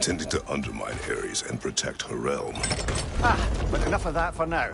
intending to undermine Ares and protect her realm. But enough of that for now.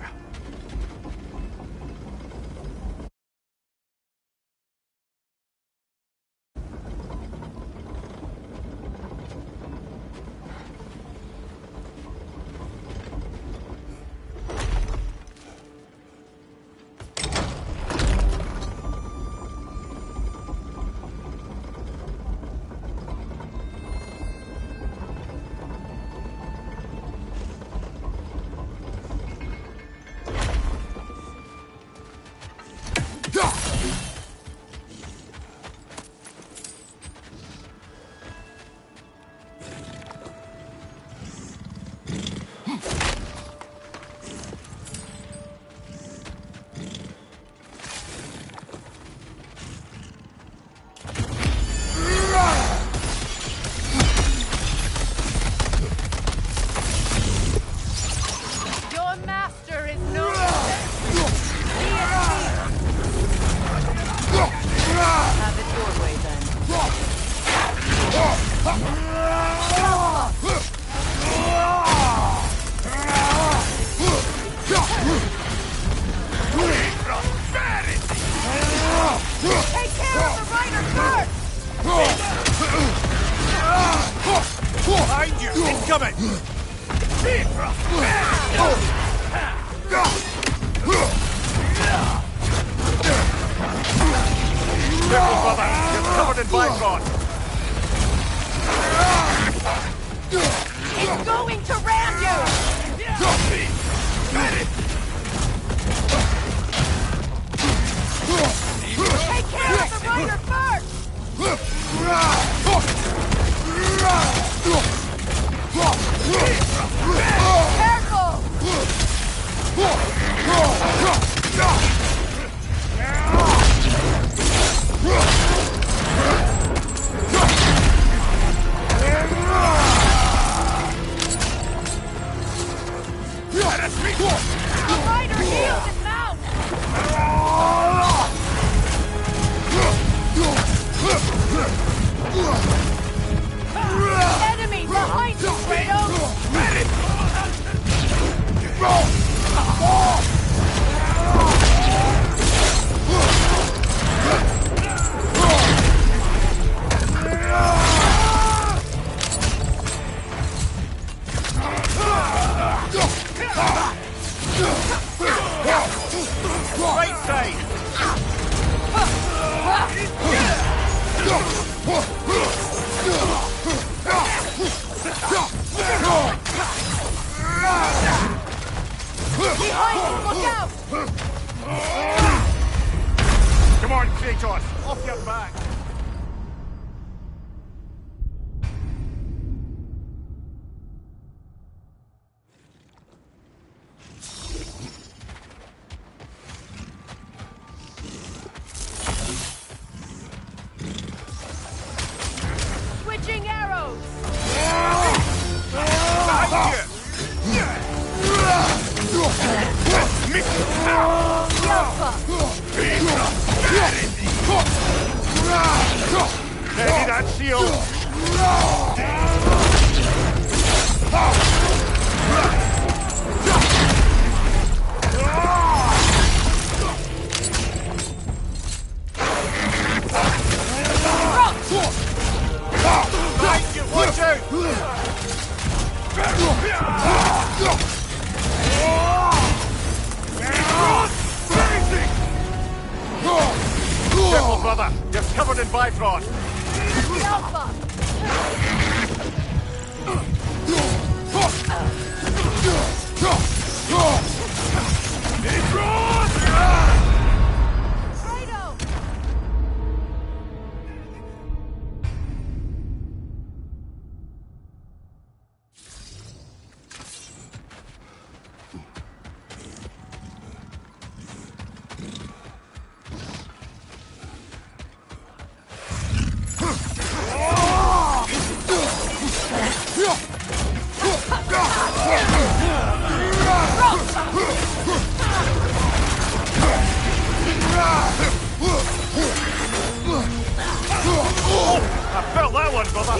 I felt that one, brother!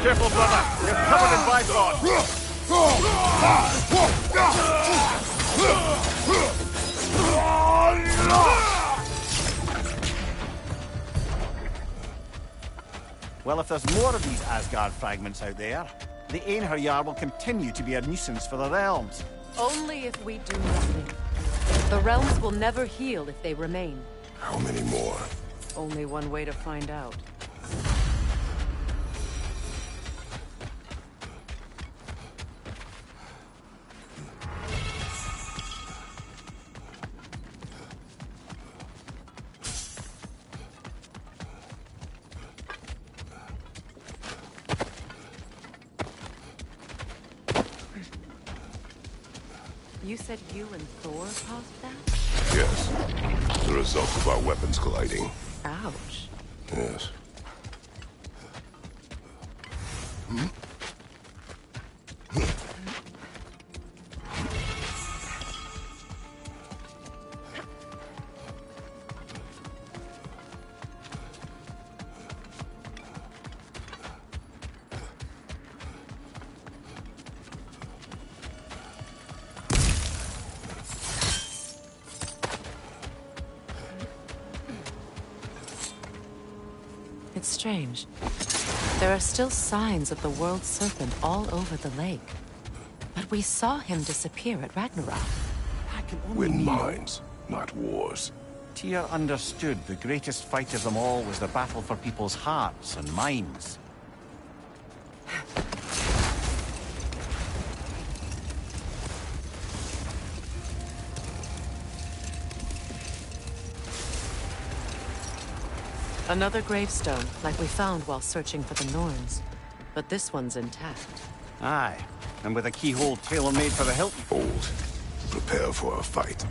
Careful, brother. You're covered in bifrost. Well, if there's more of these Asgard fragments out there, the Einherjar will continue to be a nuisance for the realms. Only if we do nothing. The realms will never heal if they remain. How many more? Only one way to find out. You said you and Thor caused that? Yes. The result of our weapons colliding. Ouch. Yes. It's strange. There are still signs of the world serpent all over the lake. But we saw him disappear at Ragnarok. I can only Win mean mines, not wars. Tyr understood the greatest fight of them all was the battle for people's hearts and minds. Another gravestone, like we found while searching for the Norns. But this one's intact. Aye, and with a keyhole tailor-made for the hilt. Old. Prepare for a fight.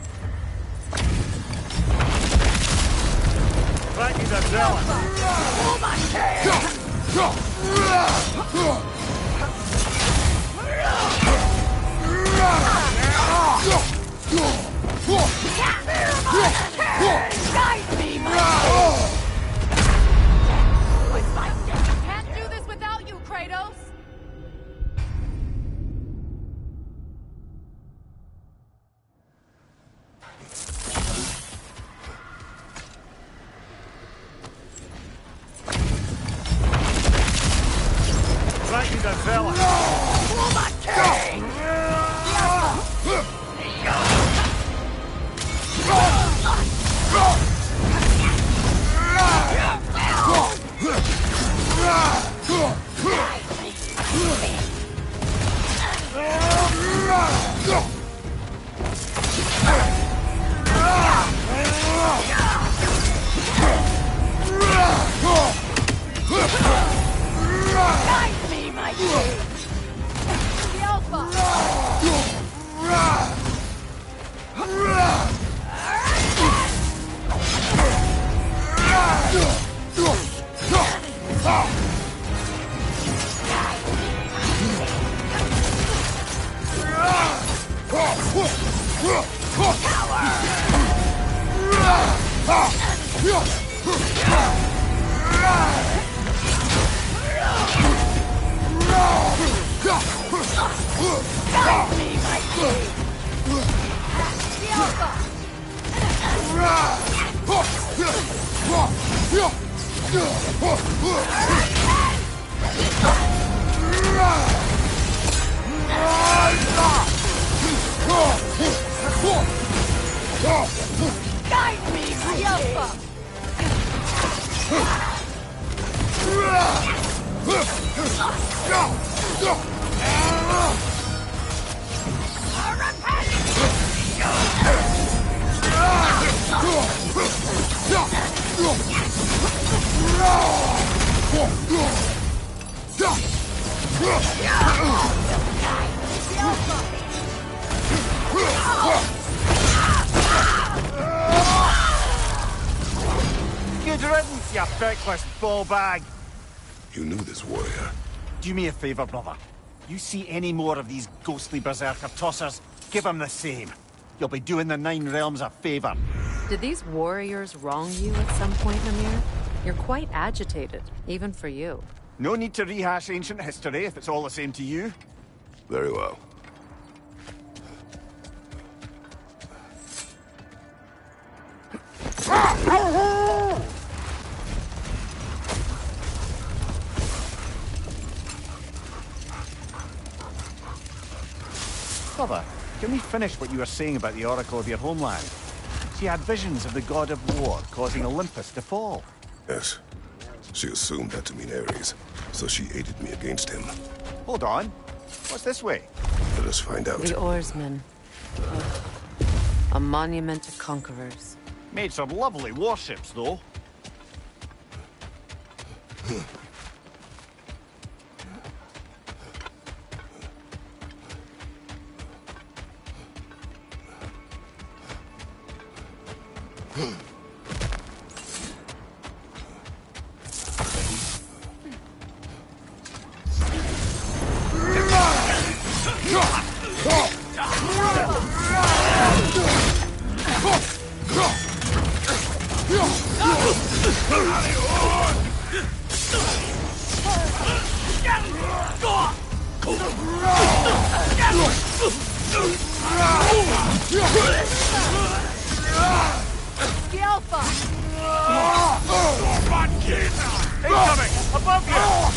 Vikings are jealous. Oh my Guide me, my Can't do this without you, Kratos! Vikings are jealous. Oh my king! Guide me, my king! The Alpha! Guide me, my king! The Alpha! Guide me, my The Alpha! Good riddance, you feckless ball bag. You knew this warrior. Do me a favor, brother. You see any more of these ghostly berserker tossers, give them the same. You'll be doing the Nine Realms a favor. Did these warriors wrong you at some point, Mimir? You're quite agitated, even for you. No need to rehash ancient history if it's all the same to you. Very well. Brother, can we finish what you were saying about the oracle of your homeland? She had visions of the god of war causing Olympus to fall. Yes. She assumed that to mean Ares, so she aided me against him. Hold on. What's this way? Let us find out. The oarsmen. A monument to conquerors. Made some lovely warships, though. Incoming! Above you!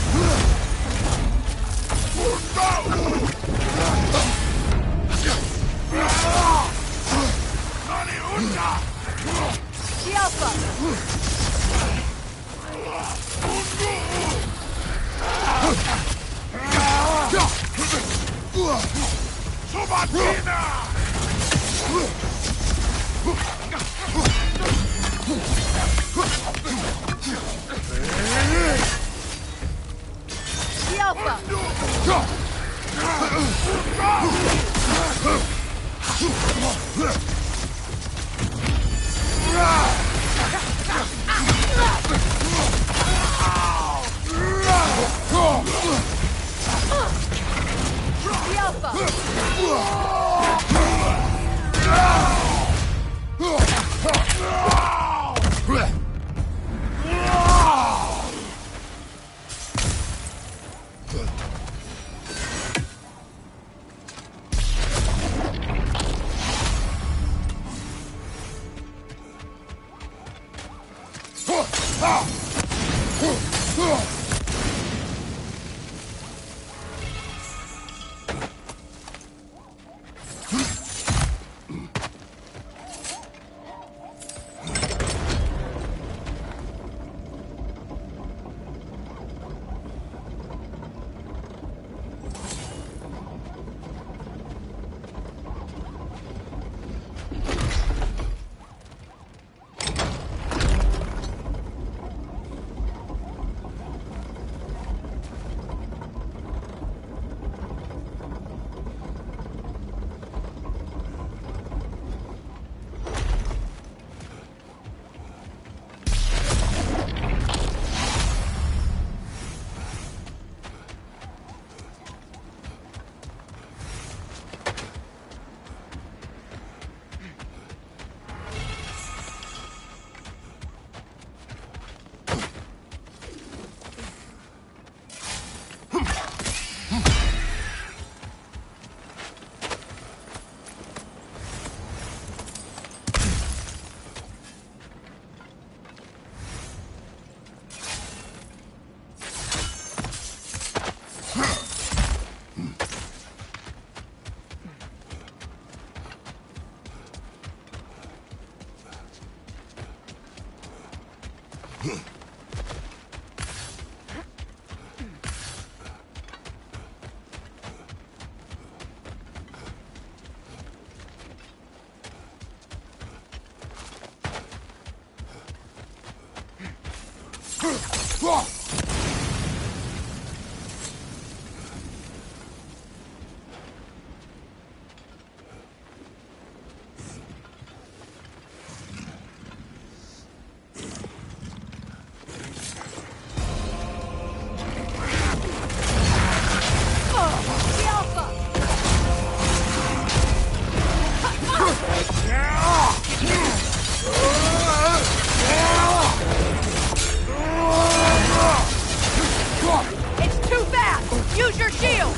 shield!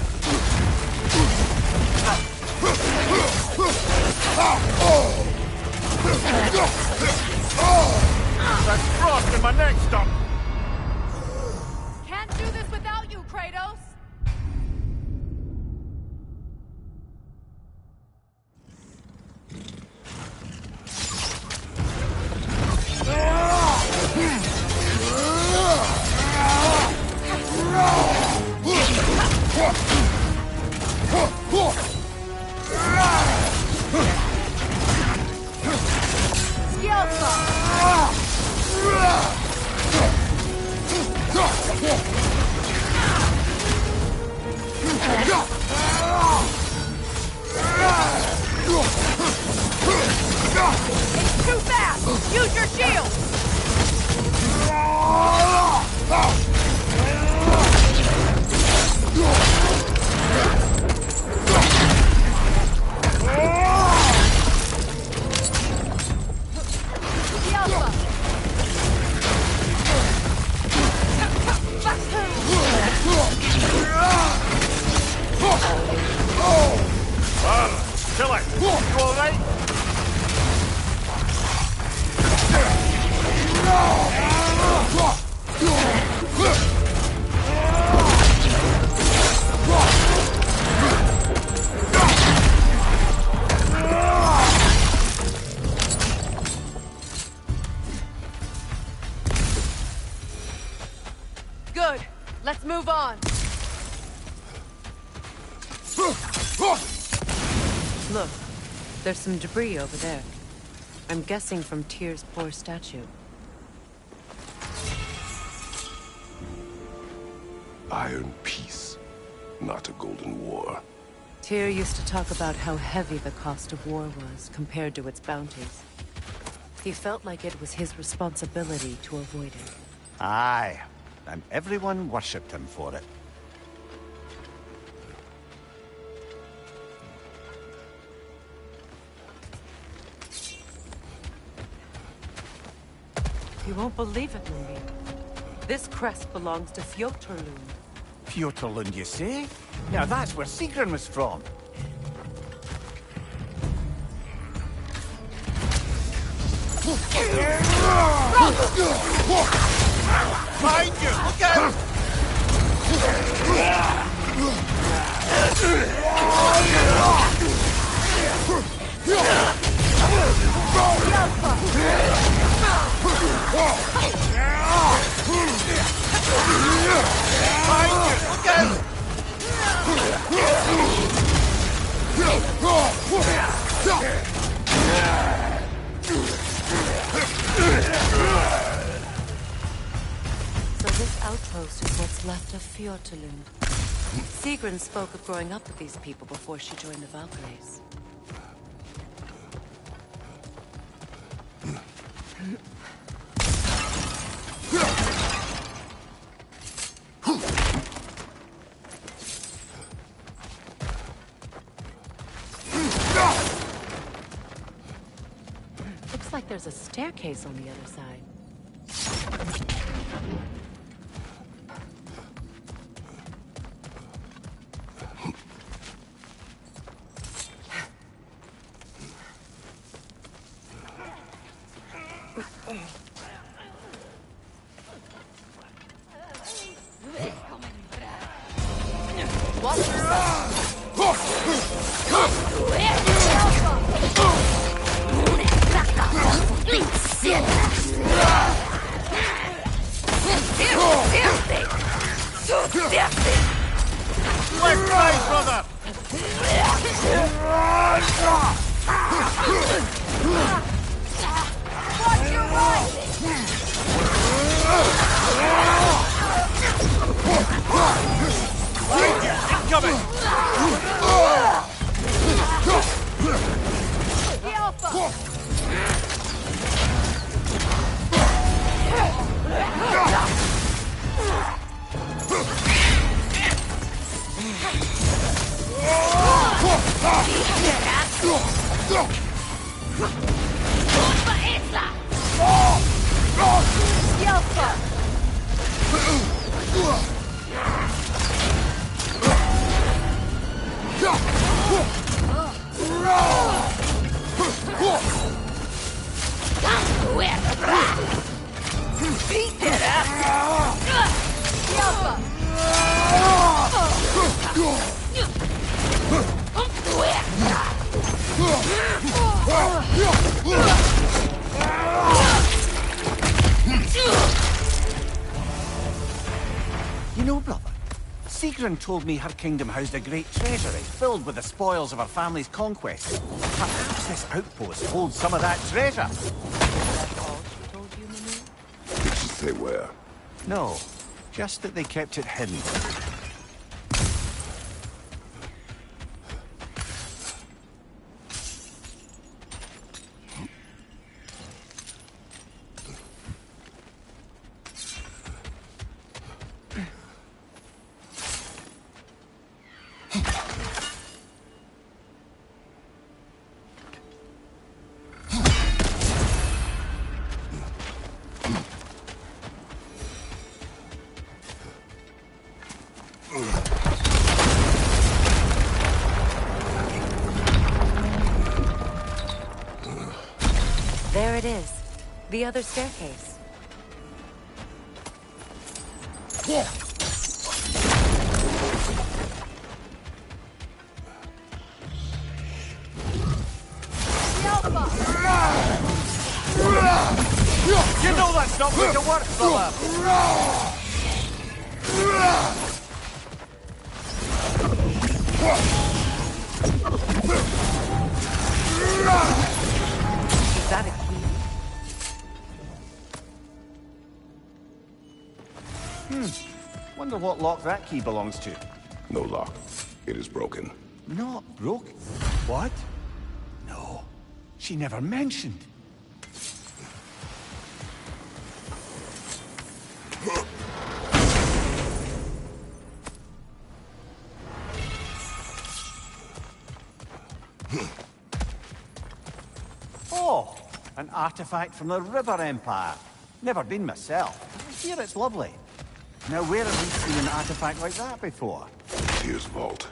That's frost in my neck stump! Can't do this without you, Kratos! It's too fast! Use your shield! Kill it! You alright? Good. Let's move on. Look, there's some debris over there. I'm guessing from Tyr's poor statue. Iron peace, not a golden war. Tyr used to talk about how heavy the cost of war was compared to its bounties. He felt like it was his responsibility to avoid it. Aye, and everyone worshipped him for it. You won't believe it, Lady. This crest belongs to Fjotorlund. Fjotorlund, you say? Now that's where Sigrun was from. Behind you! Look out! Behind you! Look out! So this outpost is what's left of Fjotorlund. Sigrun spoke of growing up with these people before she joined the Valkyries. Looks like there's a staircase on the other side. Watch yourself! Left side, brother! Watch your right! Incoming! The Alpha! The Alpha! Sigrun told me her kingdom housed a great treasury filled with the spoils of her family's conquest. Perhaps this outpost holds some of that treasure. That's all she told you, Mimir? Did she say where? No, just that they kept it hidden. There it is. The other staircase. You know that's not going to work, brother! Is that a key? Wonder what lock that key belongs to. No lock. It is broken. Not broke? What? No. She never mentioned. Oh, an artifact from the River Empire. Never been myself. I hear it's lovely. Now, where have we seen an artifact like that before? Tyr's vault.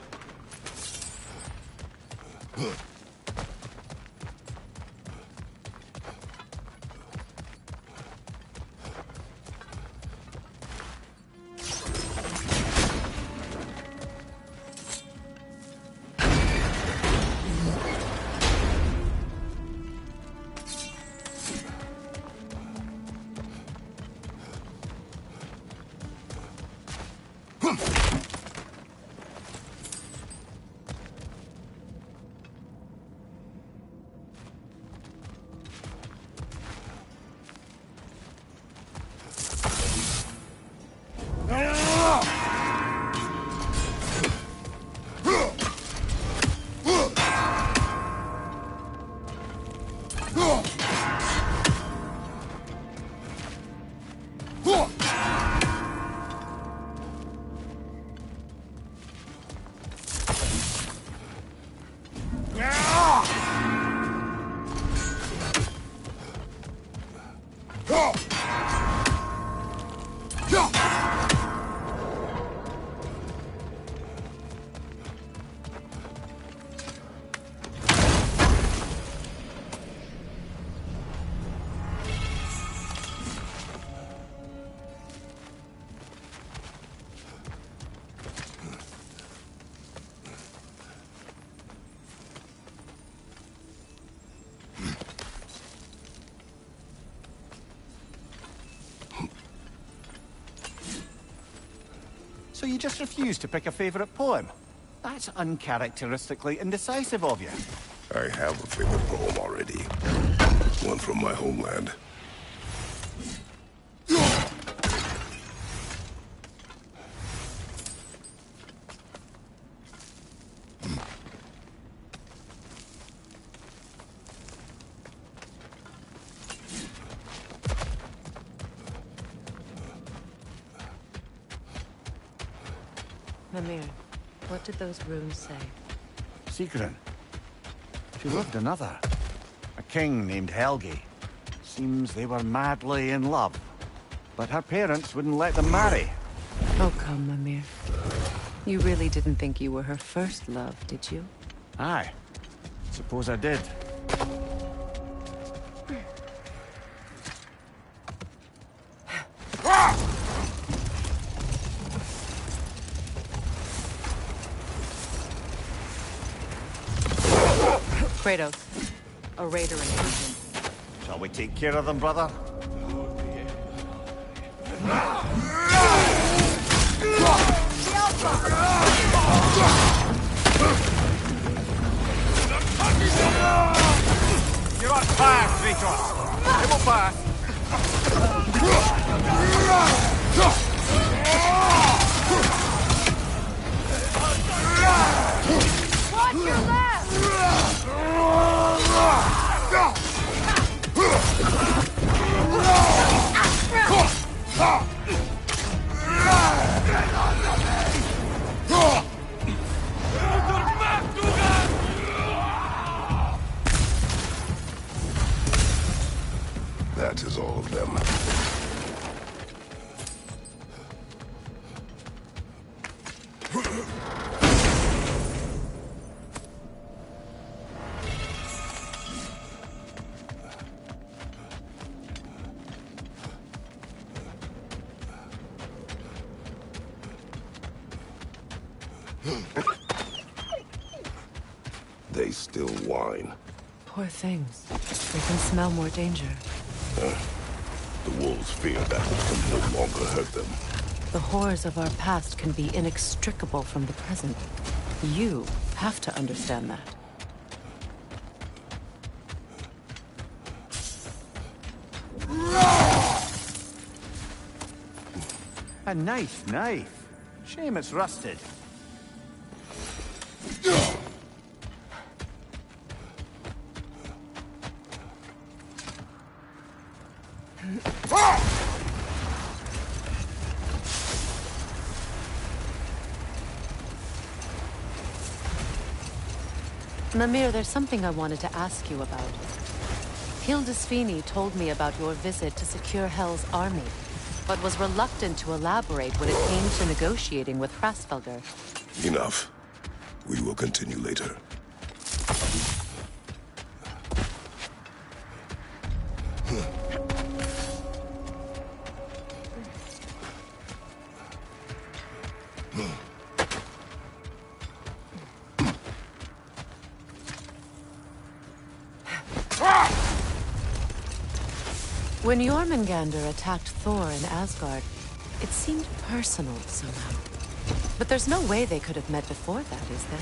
So you just refuse to pick a favorite poem? That's uncharacteristically indecisive of you. I have a favorite poem already. One from my homeland. Mimir, what did those runes say? Sigrun. She loved another. A king named Helgi. Seems they were madly in love. But her parents wouldn't let them marry. Oh, come, Mimir. You really didn't think you were her first love, did you? Aye. Suppose I did. Kratos, a raider in Asian. Shall we take care of them, brother? The Alpha! They still whine. Poor things. They can smell more danger. The wolves fear that which can no longer hurt them. The horrors of our past can be inextricable from the present. You have to understand that. A nice knife. Shame it's rusted. Mimir, there's something I wanted to ask you about. Hildisvini told me about your visit to secure Hell's army, but was reluctant to elaborate when it came to negotiating with Hrasfelger. Enough. We will continue later. When Jormungandr attacked Thor in Asgard, it seemed personal somehow. But there's no way they could have met before that, is there?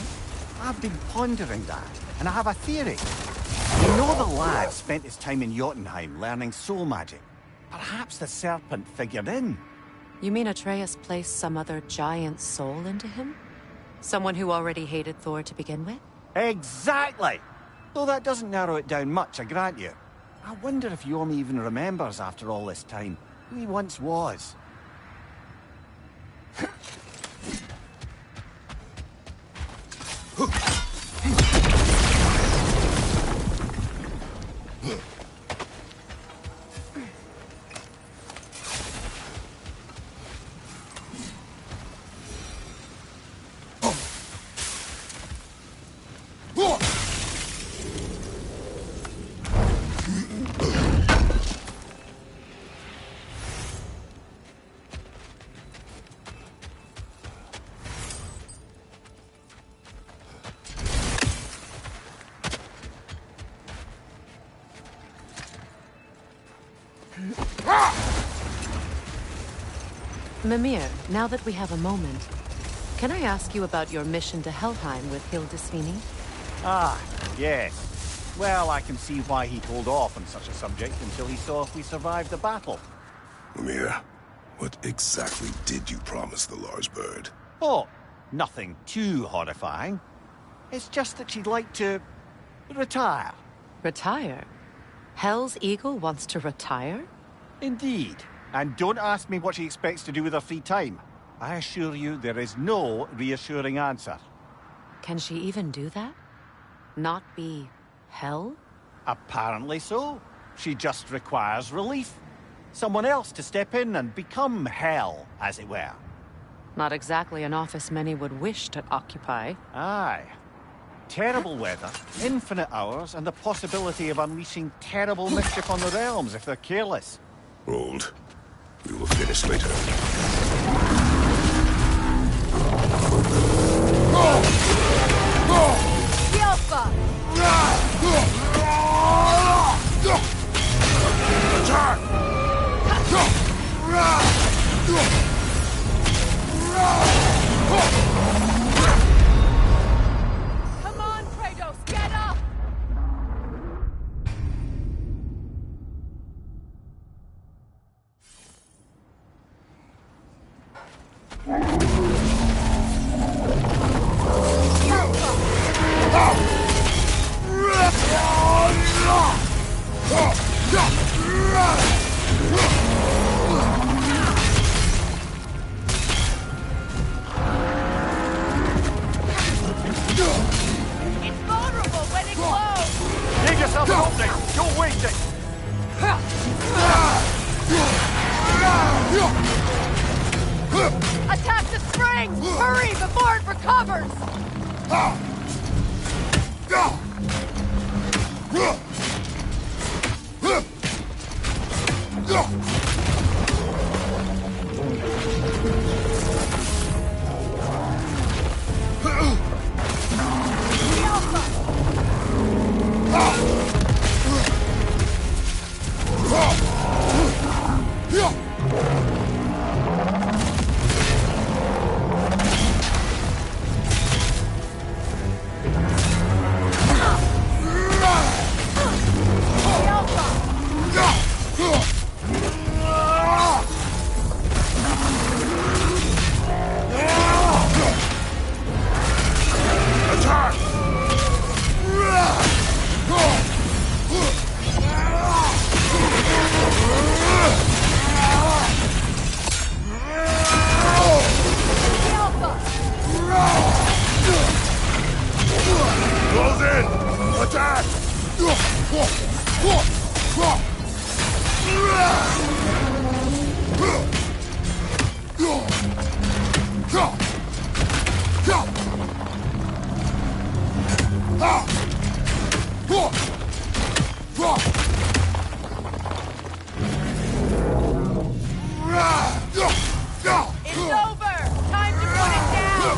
I've been pondering that, and I have a theory. You know the lad spent his time in Jotunheim learning soul magic. Perhaps the serpent figured in. You mean Atreus placed some other giant soul into him? Someone who already hated Thor to begin with? Exactly! Though that doesn't narrow it down much, I grant you. I wonder if Jorm even remembers after all this time who he once was. Mimir, now that we have a moment, can I ask you about your mission to Helheim with Hildisvini? Ah, yes. Well, I can see why he'd hold off on such a subject until he saw if we survived the battle. Mimir, what exactly did you promise the large bird? Oh, nothing too horrifying. It's just that she'd like to retire. Retire? Hell's Eagle wants to retire? Indeed. And don't ask me what she expects to do with her free time. I assure you there is no reassuring answer. Can she even do that? Not be Hell? Apparently so. She just requires relief. Someone else to step in and become Hell, as it were. Not exactly an office many would wish to occupy. Aye. Terrible weather, infinite hours, and the possibility of unleashing terrible mischief on the realms if they're careless. Hold. We will finish later. Yelpa! Attack! Come on, Kratos, get up! It's vulnerable when it glows! Give yourself an opening! Don't waste it! Attack the springs! Hurry before it recovers! Attack! It's over! Time to put it down!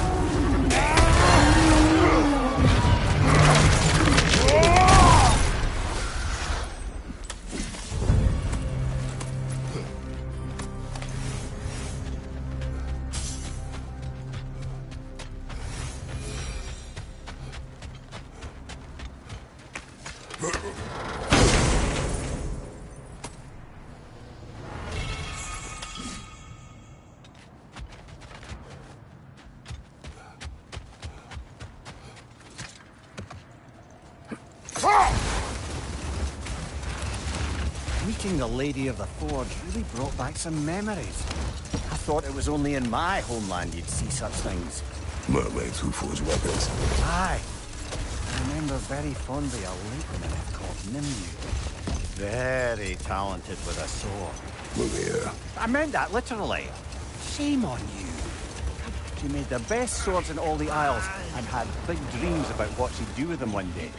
Meeting the Lady of the Forge really brought back some memories. I thought it was only in my homeland you'd see such things. Mermaids who forge weapons. Aye. I remember very fondly a lake nymph called Nimue. Very talented with a sword. Mimir. I meant that literally. Shame on you. She made the best swords in all the Isles and had big dreams about what she'd do with them one day.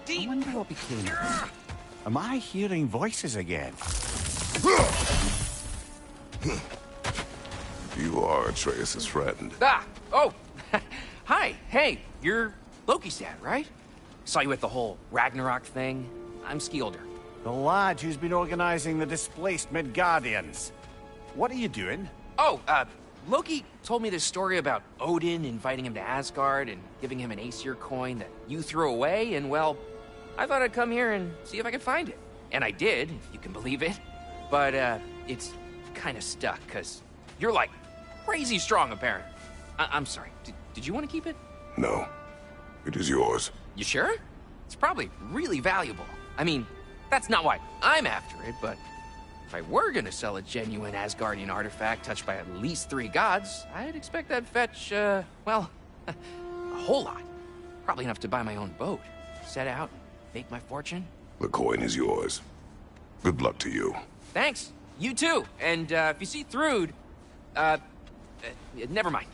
I wonder what became of her. Am I hearing voices again? You are Atreus' friend. Oh! Hi, hey, you're Loki's dad, right? Saw you at the whole Ragnarok thing. I'm Skilder. The lad who's been organizing the displaced Midgardians. What are you doing? Oh, Loki told me this story about Odin inviting him to Asgard and giving him an Aesir coin that you threw away, and well, I thought I'd come here and see if I could find it. And I did, if you can believe it. But, it's kind of stuck, because you're, like, crazy strong, apparently. I'm sorry, did you want to keep it? No. It is yours. You sure? It's probably really valuable. I mean, that's not why I'm after it, but if I were gonna sell a genuine Asgardian artifact touched by at least 3 gods, I'd expect that'd fetch, well, a whole lot. Probably enough to buy my own boat, set out, make my fortune. The coin is yours. Good luck to you. Thanks. You too. And, if you see Thrud, never mind.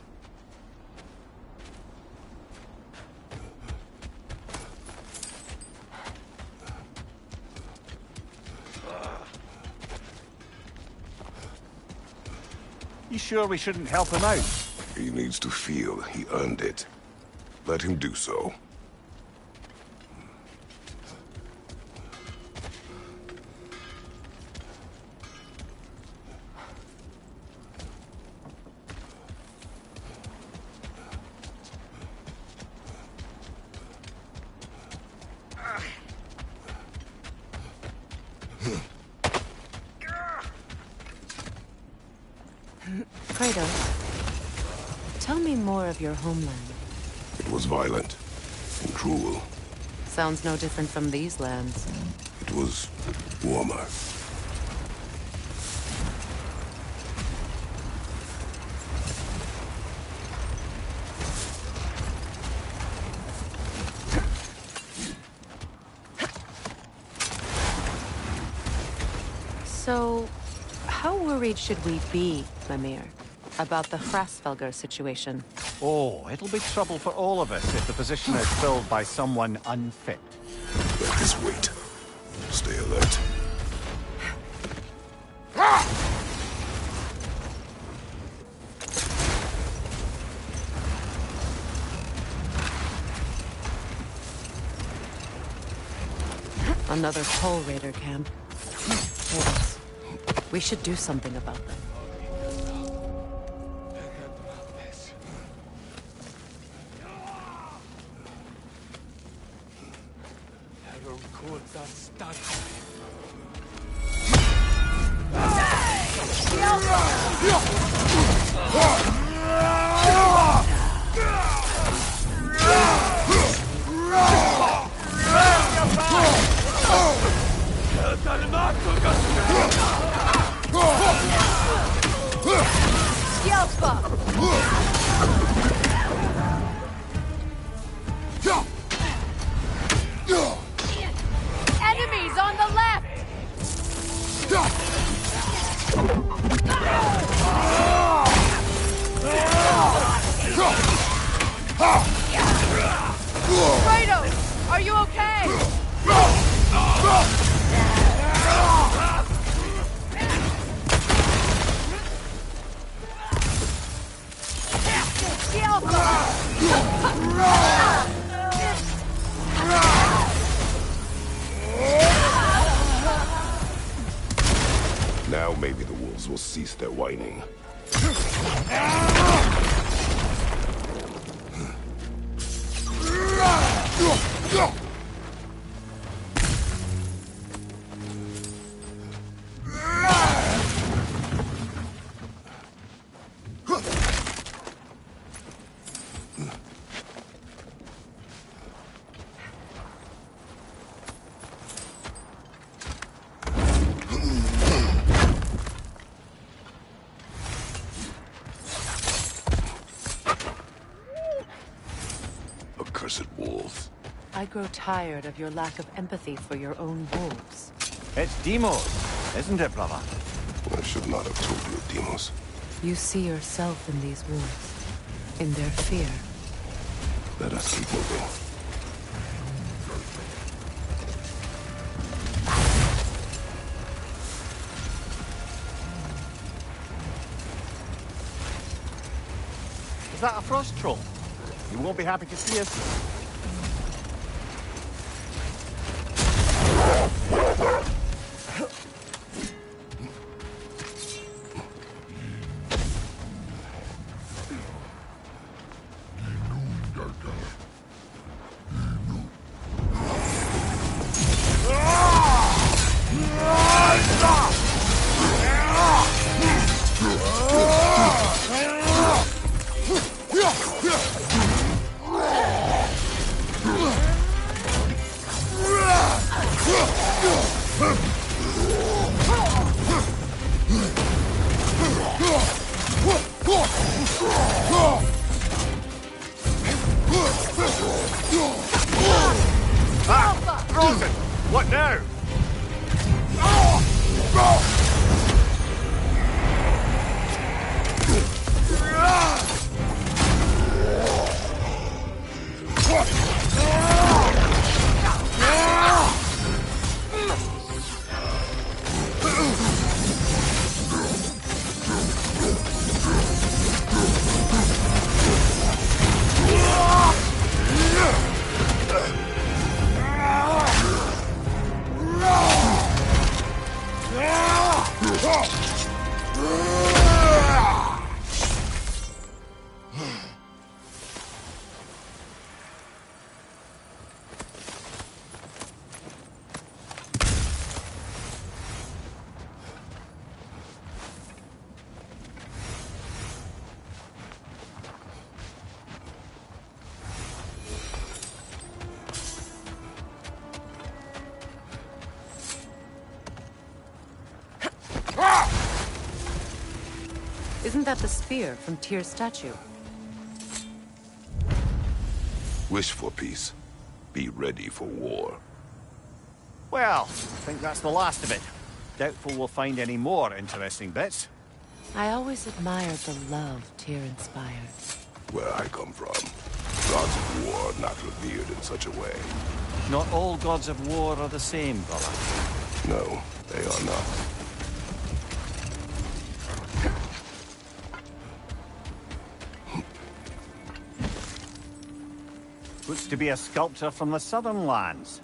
You sure we shouldn't help him out? He needs to feel he earned it. Let him do so. Kratos, tell me more of your homeland. It was violent and cruel. Sounds no different from these lands. It was warmer. So, how worried should we be, Mimir, about the Hrasvelgr situation? Oh, it'll be trouble for all of us if the position is filled by someone unfit. Let this wait. Stay alert. Another Pole Raider camp. Kratos, we should do something about them. Kratos, are you okay? Now maybe the wolves will cease their whining. Accursed wolves. I grow tired of your lack of empathy for your own wolves. It's Demos, isn't it, brother? I should not have told you, Demos. You see yourself in these wolves, in their fear. Let us keep moving. Is that a frost troll? You won't be happy to see us. Frozen! What now? Isn't that the spear from Tyr's statue? Wish for peace. Be ready for war. Well, I think that's the last of it. Doubtful we'll find any more interesting bits. I always admired the love Tyr inspired. Where I come from, gods of war are not revered in such a way. Not all gods of war are the same, brother. No, they are not. Looks to be a sculptor from the southern lands.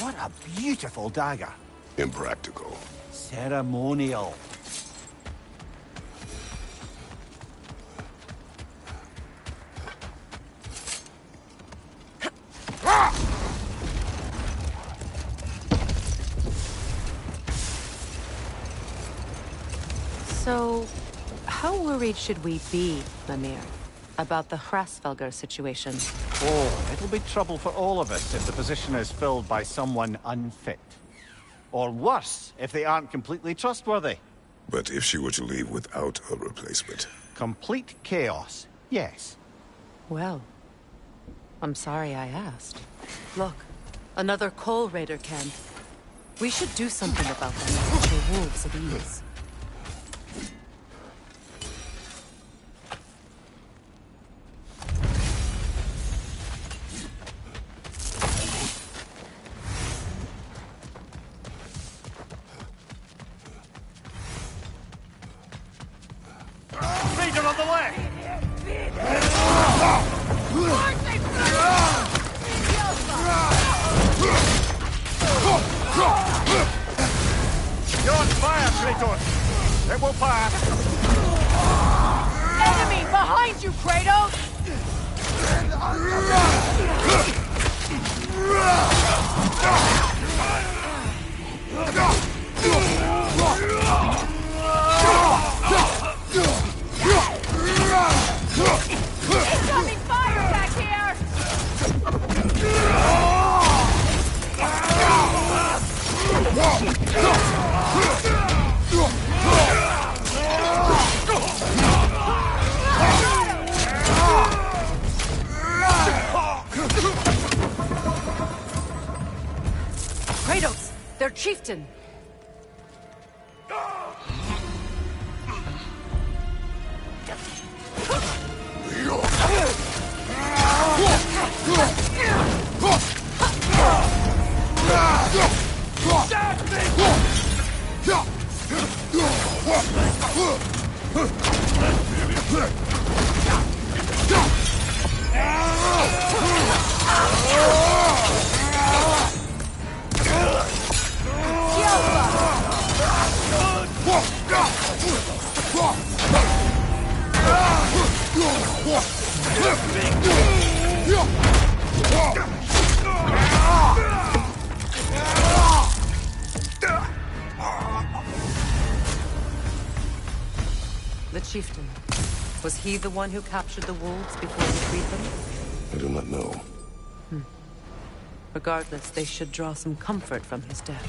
What a beautiful dagger. Impractical. Ceremonial. So, how worried should we be, Mimir, about the Hrasvelgar situation? Oh, it'll be trouble for all of us if the position is filled by someone unfit. Or worse, if they aren't completely trustworthy. But if she were to leave without a replacement? Complete chaos, yes. Well, I'm sorry I asked. Look, another coal raider camp. We should do something about them and put the wolves at ease. Raider on the left! You're on fire, Kratos! It will pass! Enemy behind you, Kratos! Incoming fire back here! Kratos! Their chieftain! The chieftain. Was he the one who captured the wolves before he freed them? I do not know. Regardless, they should draw some comfort from his death.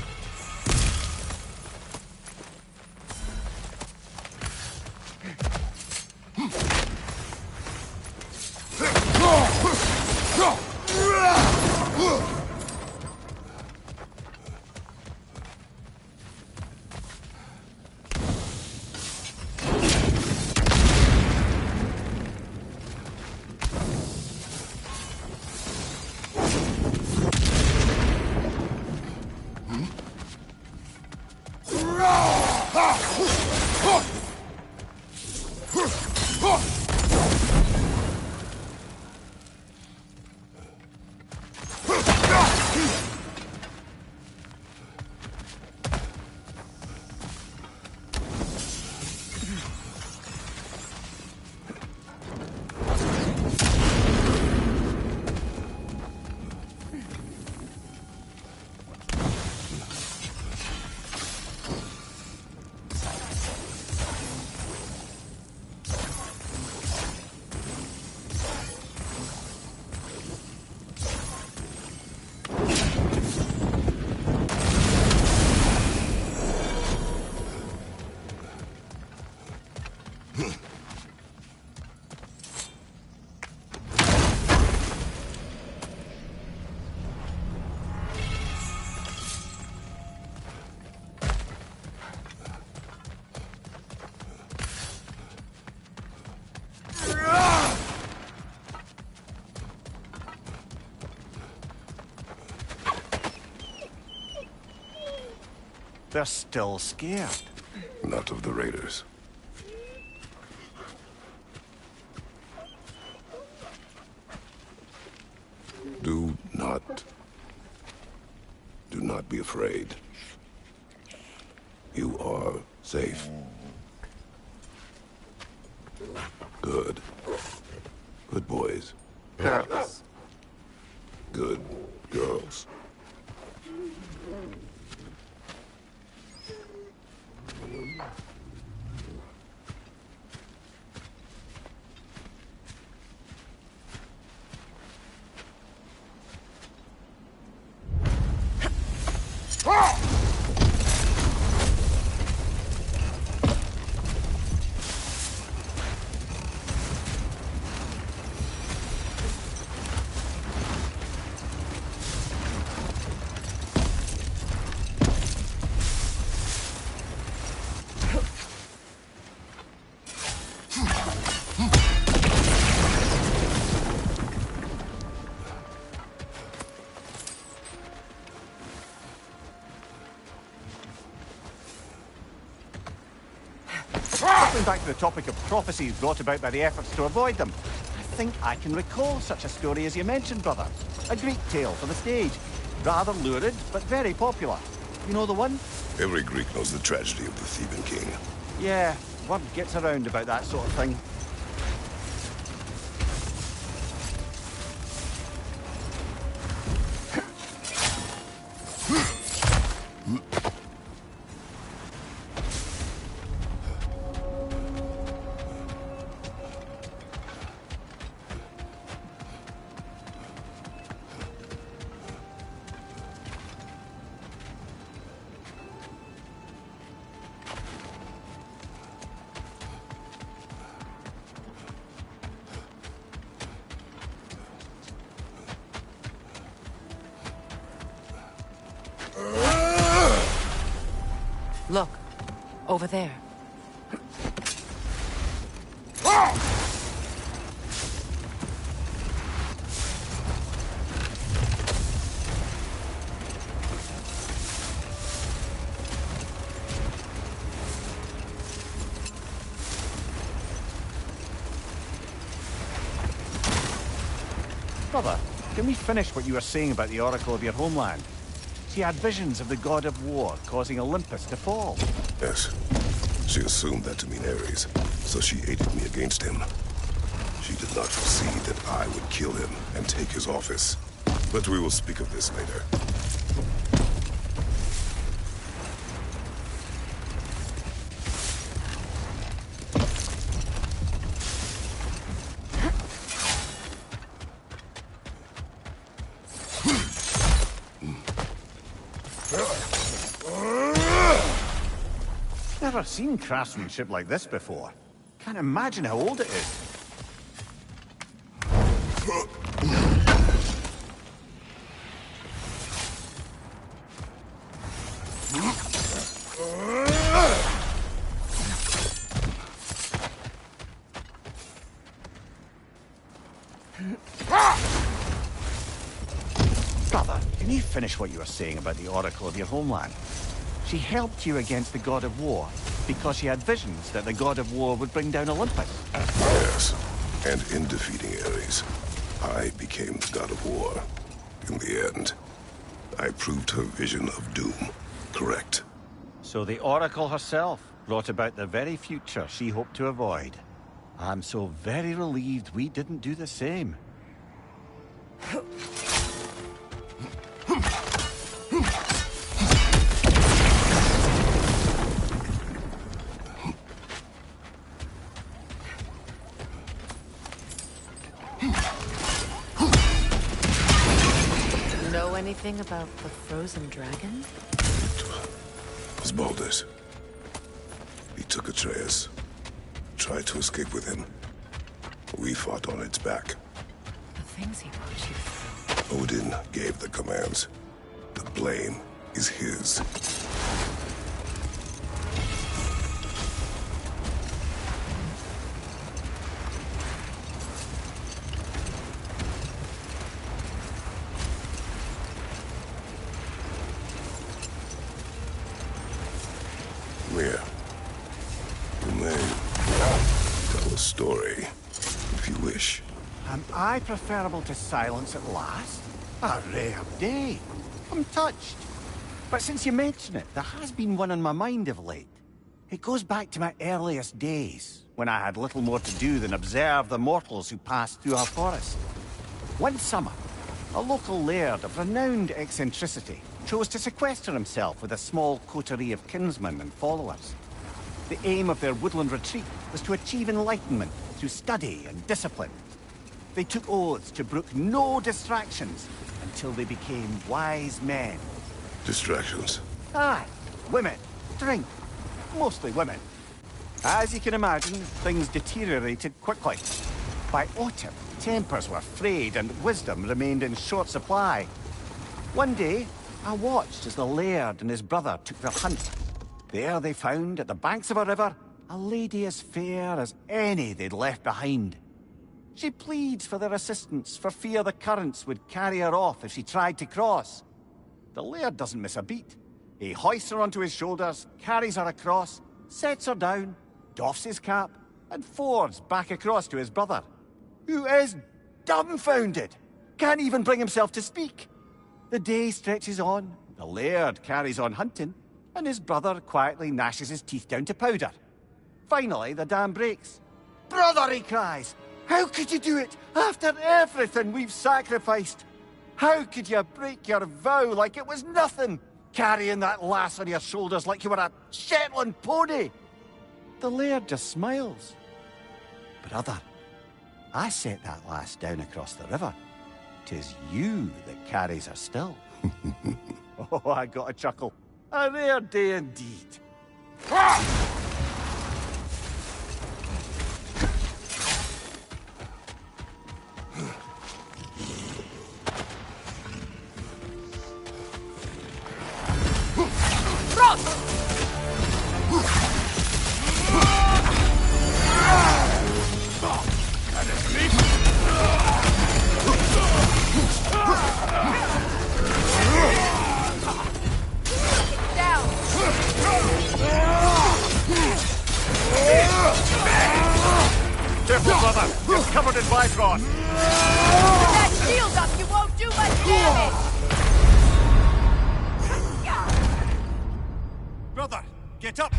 They're still scared. Not of the raiders. Do not be afraid. You are safe. Good. Good boys. Girls. Good girls. Going back to the topic of prophecies brought about by the efforts to avoid them, I think I can recall such a story as you mentioned, brother. A Greek tale for the stage. Rather lurid, but very popular. You know the one? Every Greek knows the tragedy of the Theban king. Yeah, word gets around about that sort of thing. Look, over there. Brother, can we finish what you were saying about the oracle of your homeland? She had visions of the god of war causing Olympus to fall. Yes. She assumed that to mean Ares, so she aided me against him. She did not foresee that I would kill him and take his office. But we will speak of this later. Never seen craftsmanship like this before. Can't imagine how old it is. Brother, can you finish what you were saying about the oracle of your homeland? She helped you against the god of war because she had visions that the god of war would bring down Olympus. Yes, and in defeating Ares, I became the god of war. In the end, I proved her vision of doom correct. So the oracle herself brought about the very future she hoped to avoid. I'm so very relieved we didn't do the same. Know anything about the frozen dragon? It was Baldur's. He took Atreus, tried to escape with him. We fought on its back. The things he put you through. Odin gave the commands. The blame is his. Here. You may tell a story, if you wish. Am I preferable to silence at last? A rare day. I'm touched. But since you mention it, there has been one on my mind of late. It goes back to my earliest days, when I had little more to do than observe the mortals who passed through our forest. One summer, a local laird of renowned eccentricity chose to sequester himself with a small coterie of kinsmen and followers. The aim of their woodland retreat was to achieve enlightenment through study and discipline. They took oaths to brook no distractions until they became wise men. Distractions. Aye, women, drink, mostly women. As you can imagine, things deteriorated quickly. By autumn, tempers were frayed and wisdom remained in short supply. One day, I watched as the laird and his brother took their hunt. There they found, at the banks of a river, a lady as fair as any they'd left behind. She pleads for their assistance for fear the currents would carry her off if she tried to cross. The laird doesn't miss a beat. He hoists her onto his shoulders, carries her across, sets her down, doffs his cap and fords back across to his brother, who is dumbfounded, can't even bring himself to speak. The day stretches on, the laird carries on hunting, and his brother quietly gnashes his teeth down to powder. Finally, the dam breaks. "Brother," he cries, "how could you do it after everything we've sacrificed? How could you break your vow like it was nothing, carrying that lass on your shoulders like you were a Shetland pony?" The laird just smiles. "Brother, I set that lass down across the river. 'Tis you that carries her still." Oh, I got a chuckle. A rare day indeed. Careful, brother! You're covered in Bifrost! With that shield up, you won't do much damage! Brother, get up!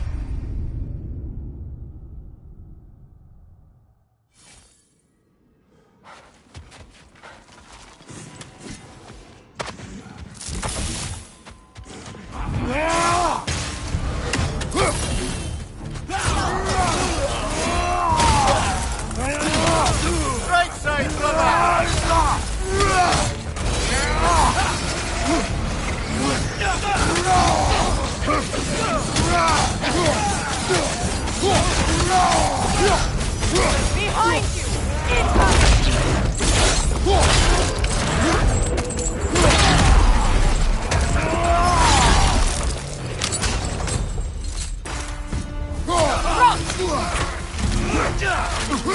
Right side, brother! Behind you! Incoming!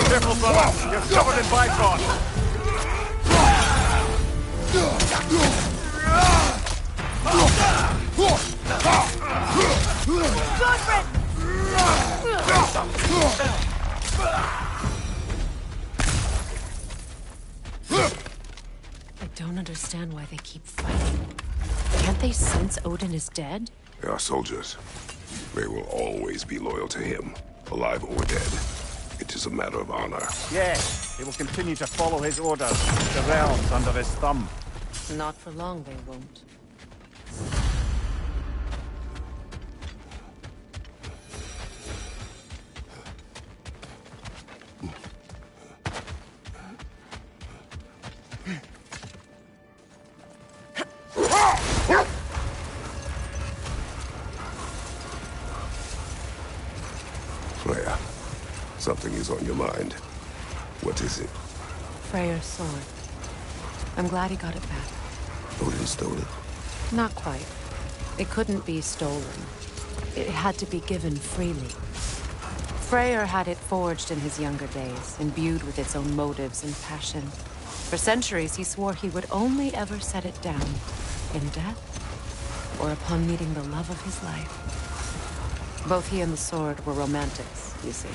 Careful, brother! You're covered in Bifrost! I don't understand why they keep fighting. Can't they sense Odin is dead? They are soldiers. They will always be loyal to him, alive or dead. It is a matter of honor. Yes, they will continue to follow his orders, the realms under his thumb. Not for long, they won't. Freya, something is on your mind. What is it? Freyr's sword. I'm glad he got it back. Odin stole it? Not quite. It couldn't be stolen. It had to be given freely. Freyr had it forged in his younger days, imbued with its own motives and passion. For centuries, he swore he would only ever set it down in death or upon meeting the love of his life. Both he and the sword were romantics, you see.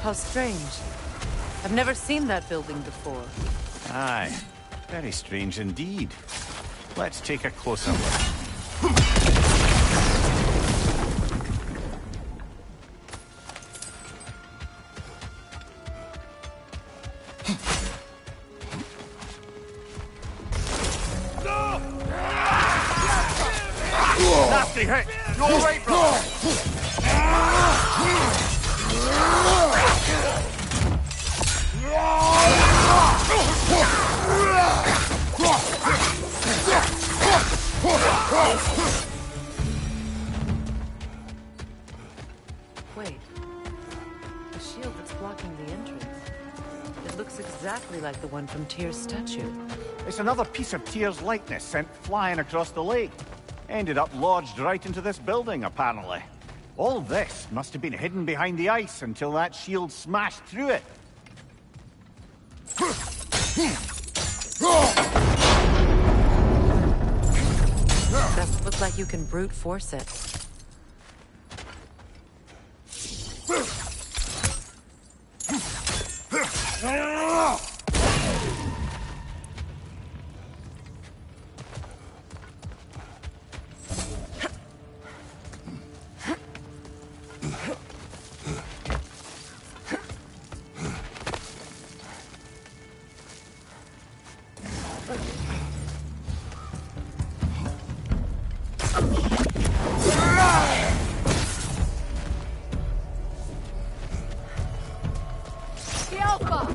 How strange. I've never seen that building before. Aye, very strange indeed. Let's take a closer look. Nasty hit! You're all right, bro! Wait. The shield that's blocking the entrance. Is Looks exactly like the one from Tyr's statue. It's another piece of Tyr's likeness sent flying across the lake. Ended up lodged right into this building, apparently. All this must have been hidden behind the ice until that shield smashed through it. Doesn't look like you can brute force it. The Alpha!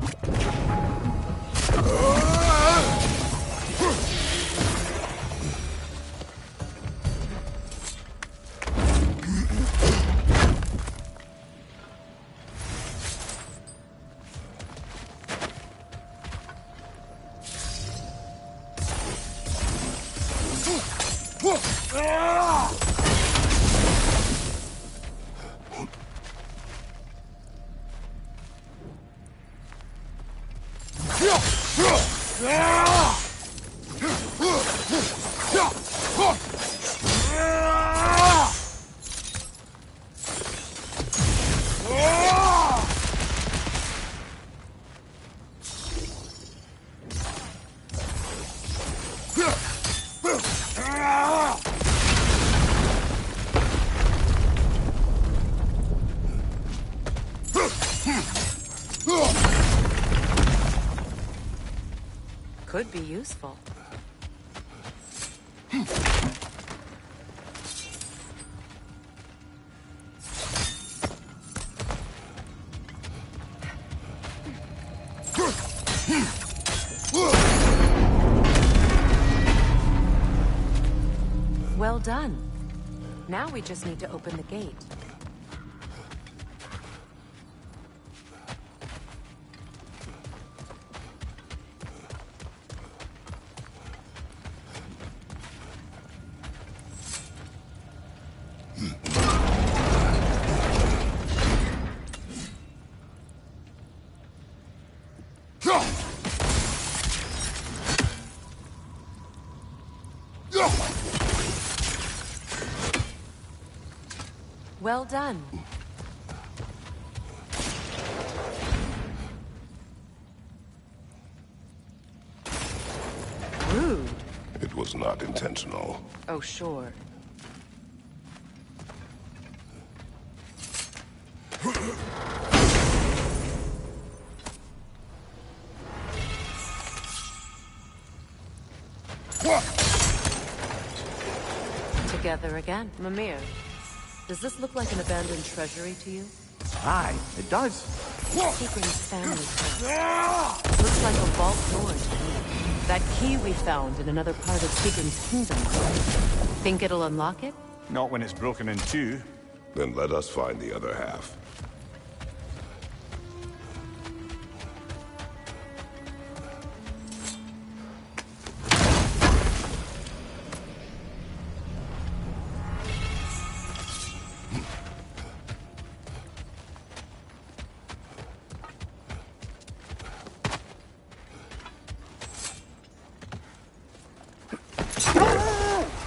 Could be useful. Well done. Now we just need to open the gate. Well done. Rude. It was not intentional. Oh, sure. Together again. Mimir, does this look like an abandoned treasury to you? Aye, it does. Seagram's family crest. Looks like a vault door to me. That key we found in another part of Seagram's kingdom. Think it'll unlock it? Not when it's broken in two. Then let us find the other half.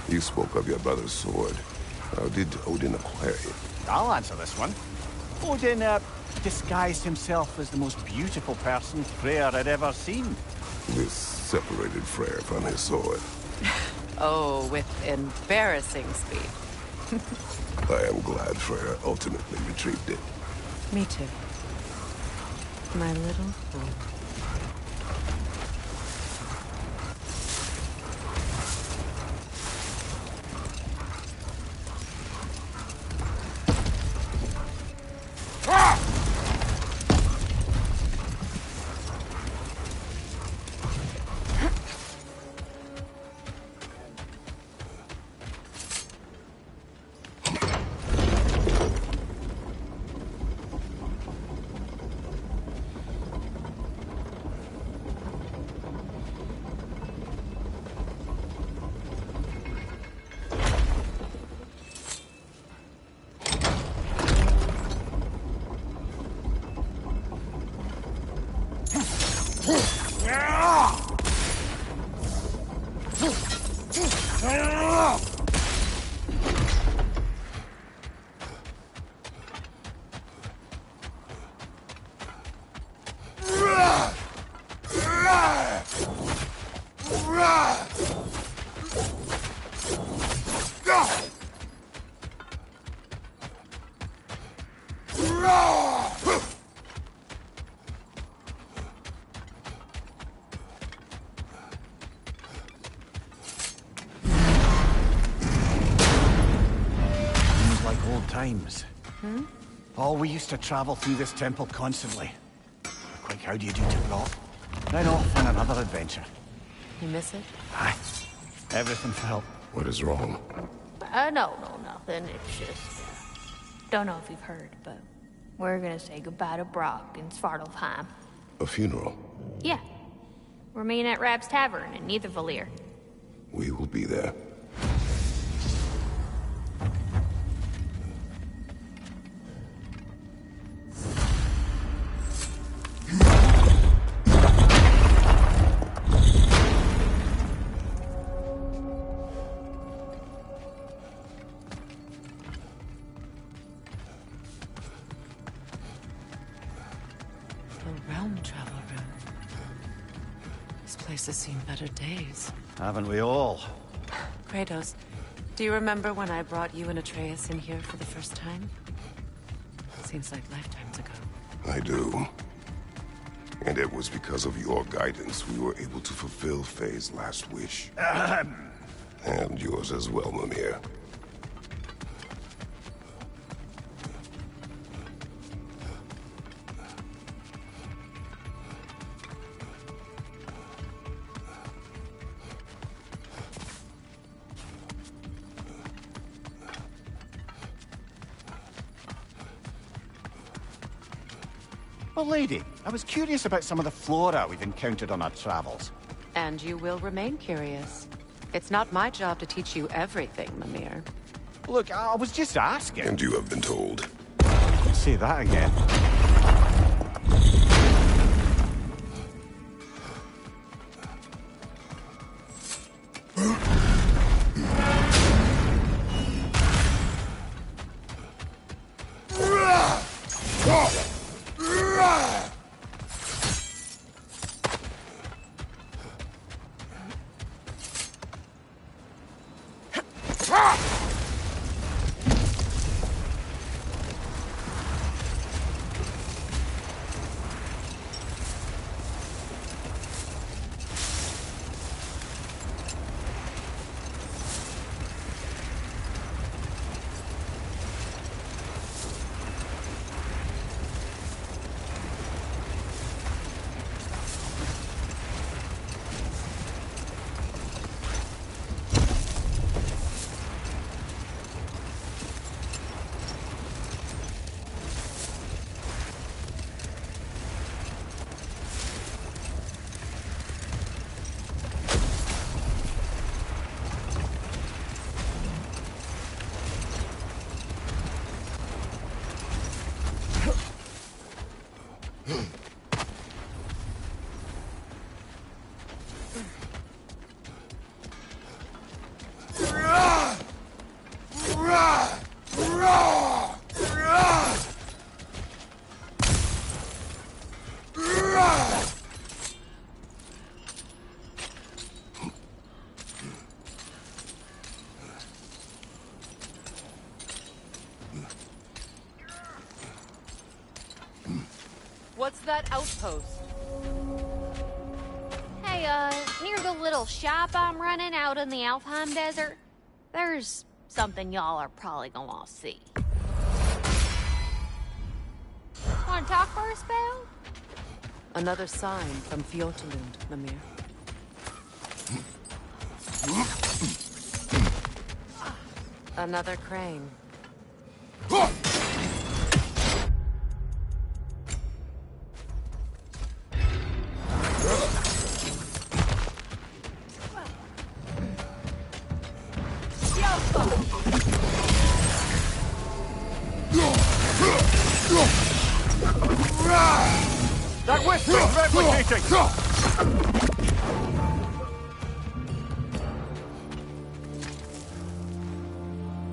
You spoke of your brother's sword. How did Odin acquire it? I'll answer this one. Odin, disguised himself as the most beautiful person Freyr had ever seen. This separated Freyr from his sword. Oh, with embarrassing speed. I am glad Freyr ultimately retrieved it. Me too. My little fool. times. Oh, we used to travel through this temple constantly. Quick, how do you do to drop? Then off on another adventure. You miss it? Aye. Everything felt. What is wrong? No, nothing. It's just, don't know if you've heard, but we're gonna say goodbye to Brock in Svartalfheim. A funeral? Yeah. We're meeting at Rab's Tavern in Niedervalier. We will be there. Has seen better days. Haven't we all? Kratos, do you remember when I brought you and Atreus in here for the first time? Seems like lifetimes ago. I do. And it was because of your guidance we were able to fulfill Faye's last wish. And yours as well, Mimir. Well, lady, I was curious about some of the flora we've encountered on our travels. And you will remain curious. It's not my job to teach you everything, Mimir. Look, I was just asking. And you have been told. Say that again. What's that outpost? Hey, near the little shop I'm running out in the Alfheim Desert, there's something y'all are probably gonna see. Wanna talk for a spell? Another sign from Fjotalund, Mimir. Another crane. That whisper's replicating!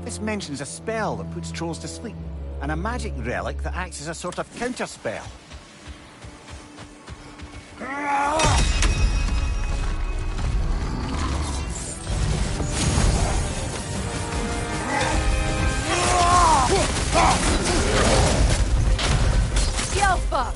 This mentions a spell that puts trolls to sleep, and a magic relic that acts as a sort of counterspell. Yo, fuck!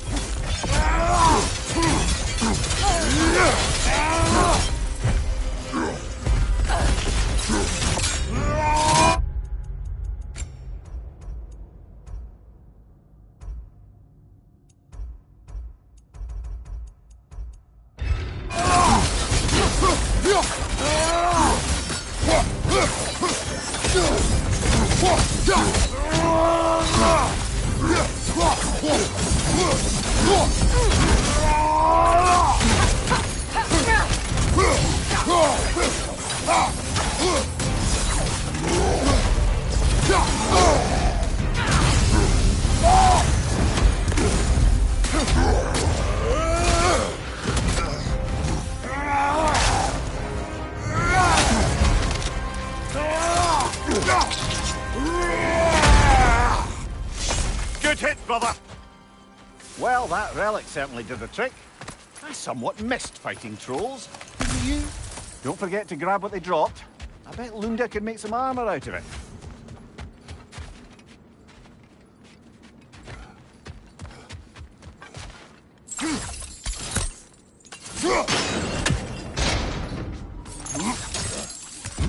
Good hit, brother! Well, that relic certainly did the trick. I somewhat missed fighting trolls. Didn't you? Don't forget to grab what they dropped. I bet Lunda could make some armor out of it.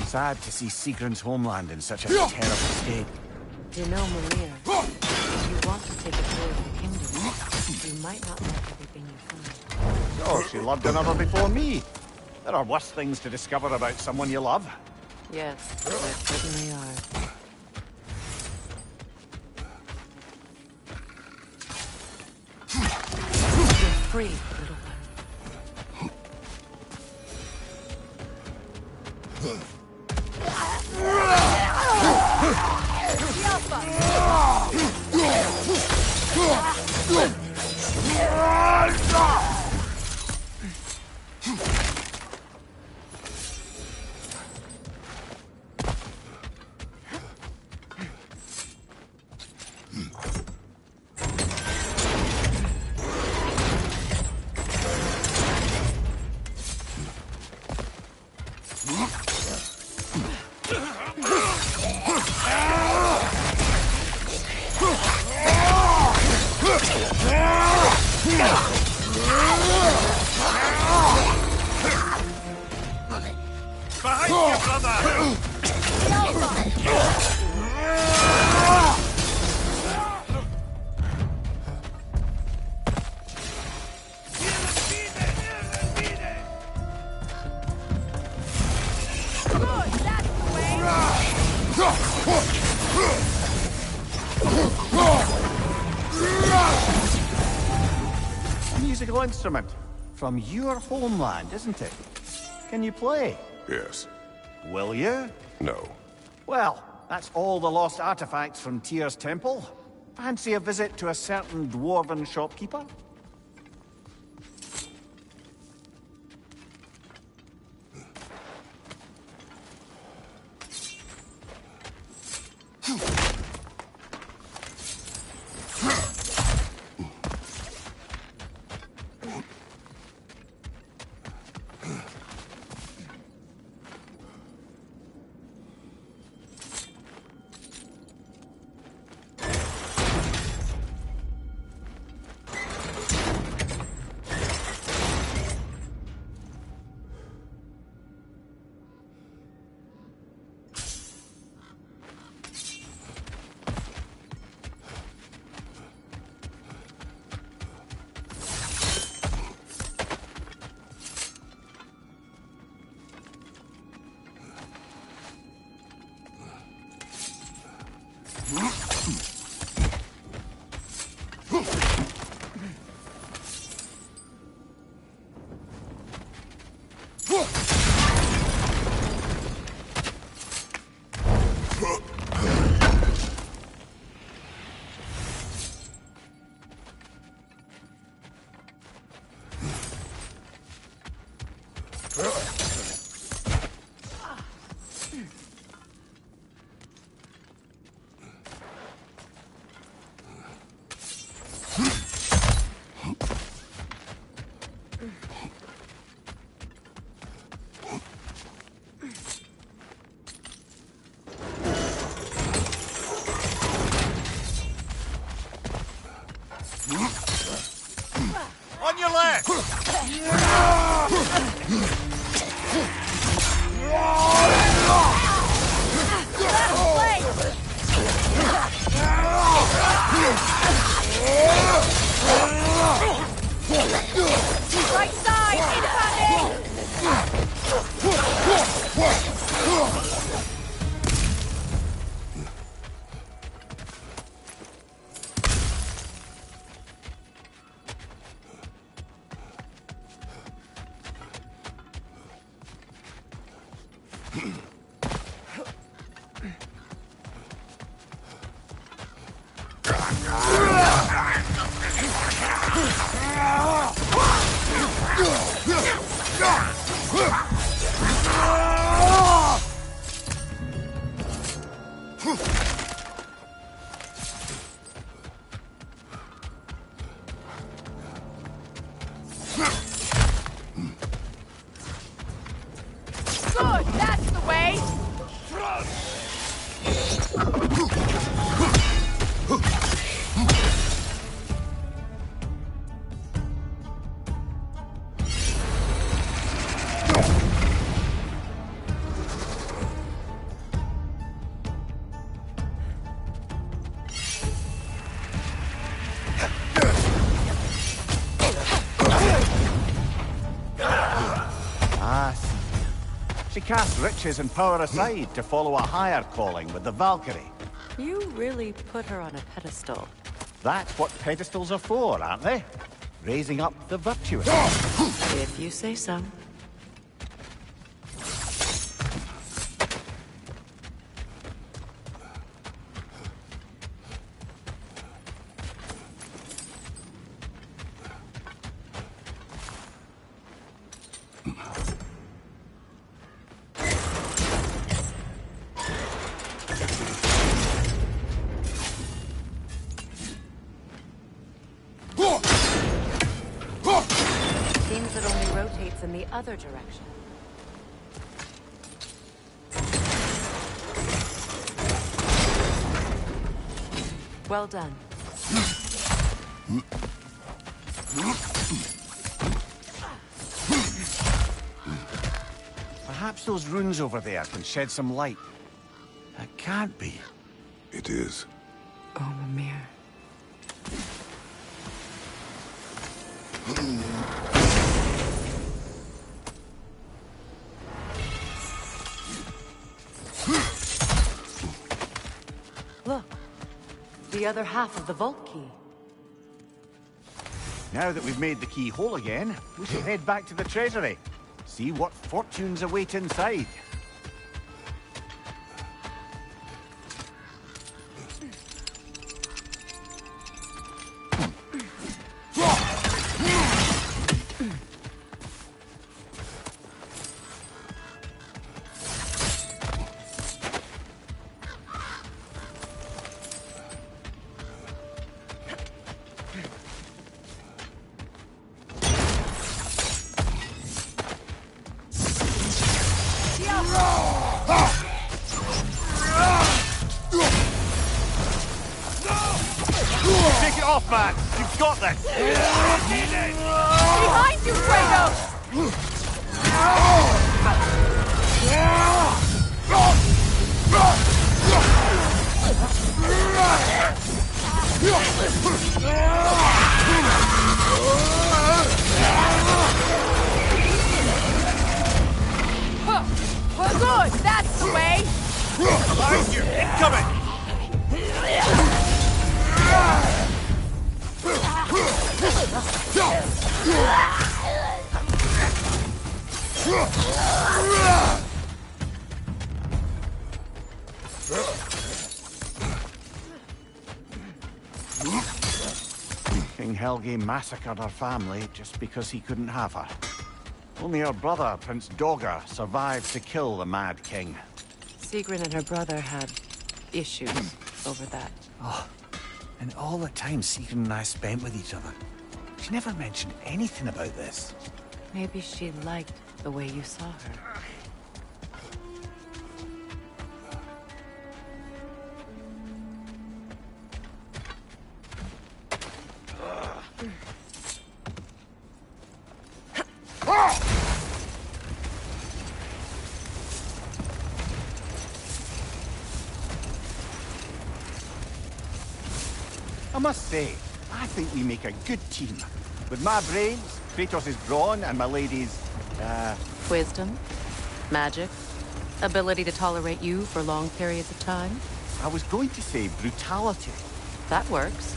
Sad to see Sigrun's homeland in such a terrible state. You know, Mimir, if you want to take a tour of the kingdom, you might not like everything you find. Oh, she loved another before me. There are worse things to discover about someone you love. Yes, there certainly are. You're free, little one. A musical instrument from your homeland, isn't it? Can you play? Yes. Will you? No. Well, that's all the lost artifacts from Tyr's temple. Fancy a visit to a certain dwarven shopkeeper? On your left! Right side, incoming! Good, that's the way! She cast riches and power aside to follow a higher calling with the Valkyrie. You really put her on a pedestal. That's what pedestals are for, aren't they? Raising up the virtuous. If you say so. Seems it only rotates in the other direction. Well done. Perhaps those runes over there can shed some light. That can't be. It is. Oh, Mimir. Look, the other half of the vault key. Now that we've made the key whole again, we should head back to the treasury. See what fortunes await inside. Take it off, man! You've got this! Behind you, Kratos! Good, that's the way! Behind you! Incoming! King Helge massacred her family just because he couldn't have her. Only her brother, Prince Dogger, survived to kill the Mad King. Sigrun and her brother had issues over that. Oh, and all the time Sigrun and I spent with each other. She never mentioned anything about this. Maybe she liked the way you saw her. I must say, I think we make a good team. With my brains, Kratos' brawn, and my lady's, Wisdom, magic, ability to tolerate you for long periods of time. I was going to say brutality. That works.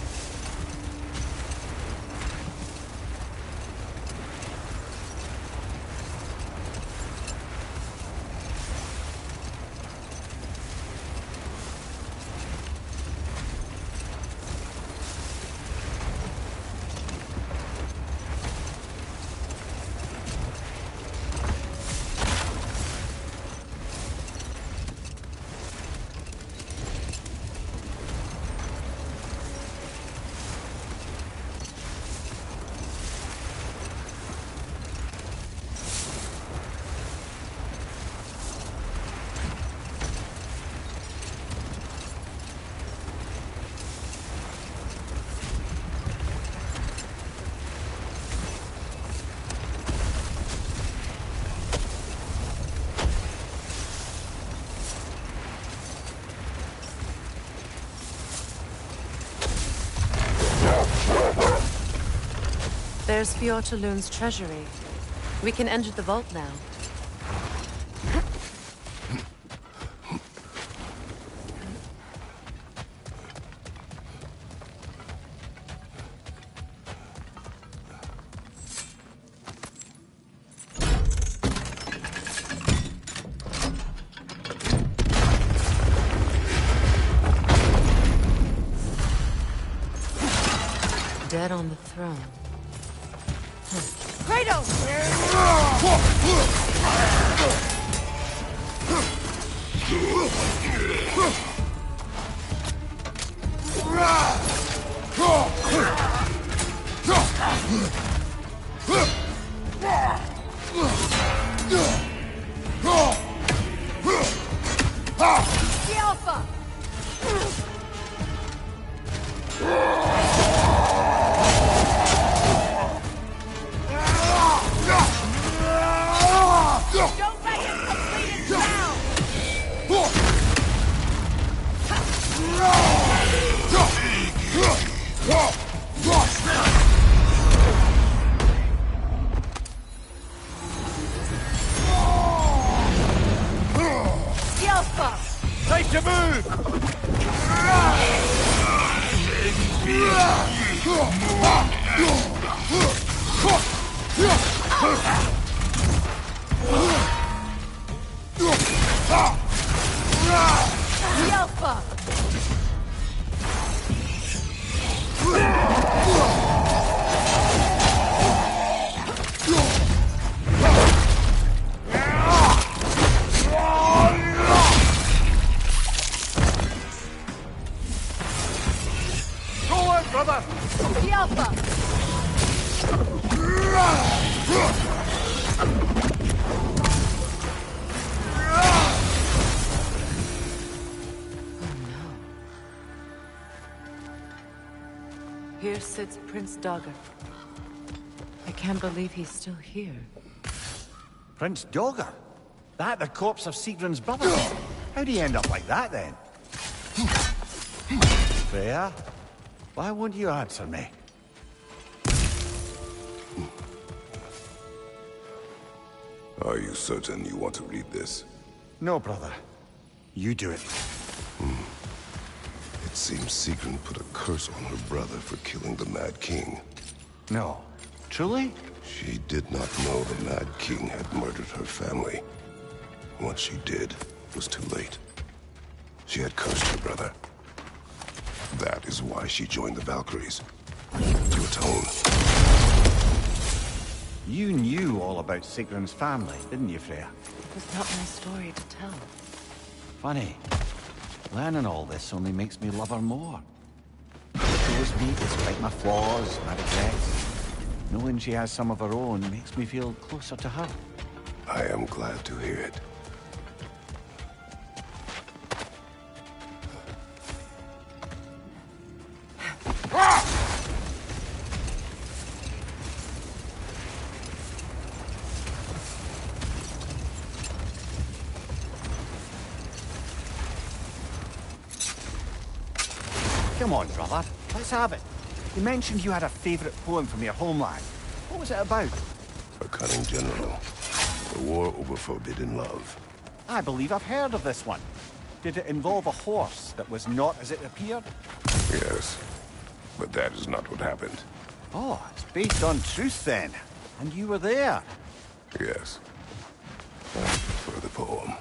There's Fjortulun's treasury. We can enter the vault now. Dead on the throne. Time to move! Here sits Prince Dagger. I can't believe he's still here. Prince Dagger? That the corpse of Sigrun's brother? How'd he end up like that, then? Freya, why won't you answer me? Are you certain you want to read this? No, brother. You do it. It seems Sigrun put a curse on her brother for killing the Mad King. No. Truly? She did not know the Mad King had murdered her family. Once she did, it was too late. She had cursed her brother. That is why she joined the Valkyries. To atone. You knew all about Sigrun's family, didn't you, Freya? It was not my story to tell. Funny. Learning all this only makes me love her more. She was me despite my flaws, my regrets. Knowing she has some of her own makes me feel closer to her. I am glad to hear it. Come on, brother. Let's have it. You mentioned you had a favorite poem from your homeland. What was it about? A cunning general. The war over forbidden love. I believe I've heard of this one. Did it involve a horse that was not as it appeared? Yes, but that is not what happened. Oh, it's based on truth then. And you were there. Yes. I prefer the poem.